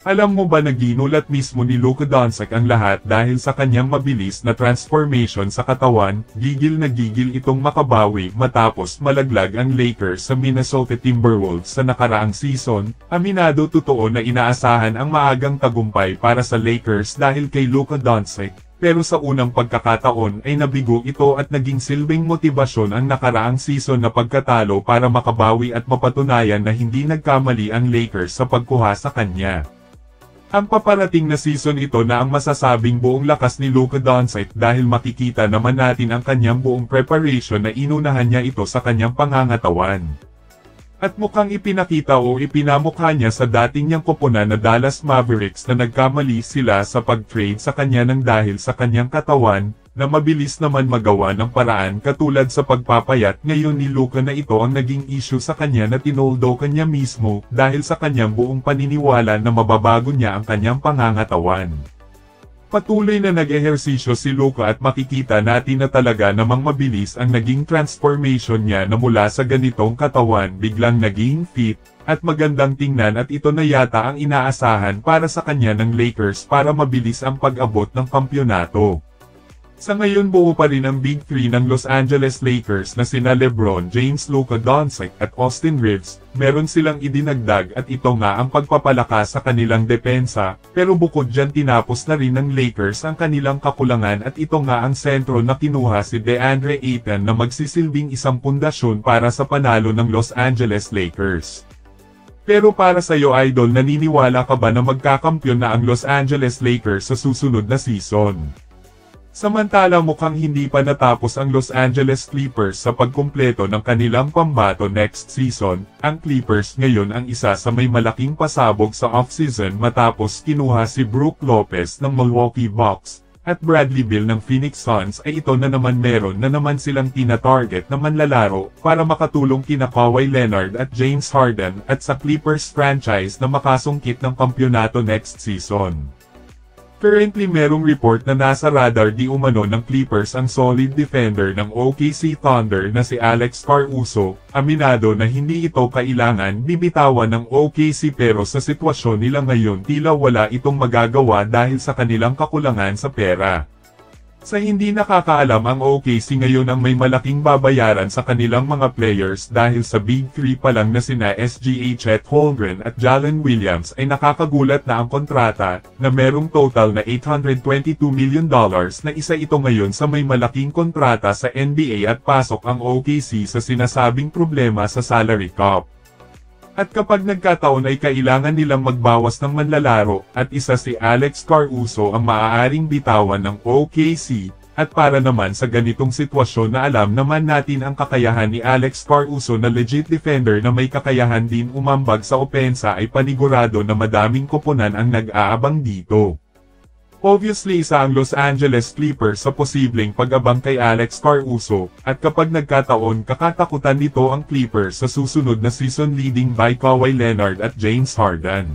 Alam mo ba na ginulat mismo ni Luka Doncic ang lahat dahil sa kanyang mabilis na transformation sa katawan, gigil na gigil itong makabawi matapos malaglag ang Lakers sa Minnesota Timberwolves sa nakaraang season. Aminado totoo na inaasahan ang maagang tagumpay para sa Lakers dahil kay Luka Doncic, pero sa unang pagkakataon ay nabigo ito at naging silbing motibasyon ang nakaraang season na pagkatalo para makabawi at mapatunayan na hindi nagkamali ang Lakers sa pagkuha sa kanya. Ang paparating na season ito na ang masasabing buong lakas ni Luka Doncic dahil makikita naman natin ang kanyang buong preparation na inunahan niya ito sa kanyang pangangatawan. At mukhang ipinakita o ipinamukha niya sa dating niyang koponan na Dallas Mavericks na nagkamali sila sa pag-trade sa kanya ng dahil sa kanyang katawan, na mabilis naman magawa ng paraan katulad sa pagpapayat ngayon ni Luka na ito ang naging issue sa kanya na tinoldo kanya mismo dahil sa kanyang buong paniniwala na mababago niya ang kanyang pangangatawan. Patuloy na nag-ehersisyo si Luka at makikita natin na talaga namang mabilis ang naging transformation niya na mula sa ganitong katawan biglang naging fit, at magandang tingnan at ito na yata ang inaasahan para sa kanya ng Lakers para mabilis ang pag-abot ng kampyonato. Sa ngayon buo pa rin ang Big Three ng Los Angeles Lakers na sina LeBron James, Luka Doncic at Austin Reeves. Meron silang idinagdag at ito nga ang pagpapalakas sa kanilang depensa, pero bukod dyan tinapos na rin ng Lakers ang kanilang kakulangan at ito nga ang sentro na kinuha si DeAndre Ayton na magsisilbing isang pundasyon para sa panalo ng Los Angeles Lakers. Pero para sa iyo idol, naniniwala ka ba na magkakampyon na ang Los Angeles Lakers sa susunod na season? Samantala mukhang hindi pa natapos ang Los Angeles Clippers sa pagkumpleto ng kanilang pambato next season. Ang Clippers ngayon ang isa sa may malaking pasabog sa offseason matapos kinuha si Brook Lopez ng Milwaukee Bucks, at Bradley Beal ng Phoenix Suns ay ito na naman meron na naman silang tina-target na manlalaro para makatulong kina Kawhi Leonard at James Harden at sa Clippers franchise na makasungkit ng kampyonato next season. Currently merong report na nasa radar di umano ng Clippers ang solid defender ng OKC Thunder na si Alex Caruso. Aminado na hindi ito kailangan bibitawan ng OKC pero sa sitwasyon nila ngayon tila wala itong magagawa dahil sa kanilang kakulangan sa pera. Sa hindi nakakaalam ang OKC ngayon ang may malaking babayaran sa kanilang mga players dahil sa Big Three pa lang na sina SGA, Chet Holmgren at Jalen Williams ay nakakagulat na ang kontrata na merong total na $822 million na isa ito ngayon sa may malaking kontrata sa NBA at pasok ang OKC sa sinasabing problema sa salary cap. At kapag nagkataon ay kailangan nilang magbawas ng manlalaro, at isa si Alex Caruso ang maaaring bitawan ng OKC, at para naman sa ganitong sitwasyon na alam naman natin ang kakayahan ni Alex Caruso na legit defender na may kakayahan din umambag sa opensa ay panigurado na madaming koponan ang nag-aabang dito. Obviously isa ang Los Angeles Clippers sa posibleng pag-abang kay Alex Caruso, at kapag nagkataon kakatakutan nito ang Clippers sa susunod na season leading by Kawhi Leonard at James Harden.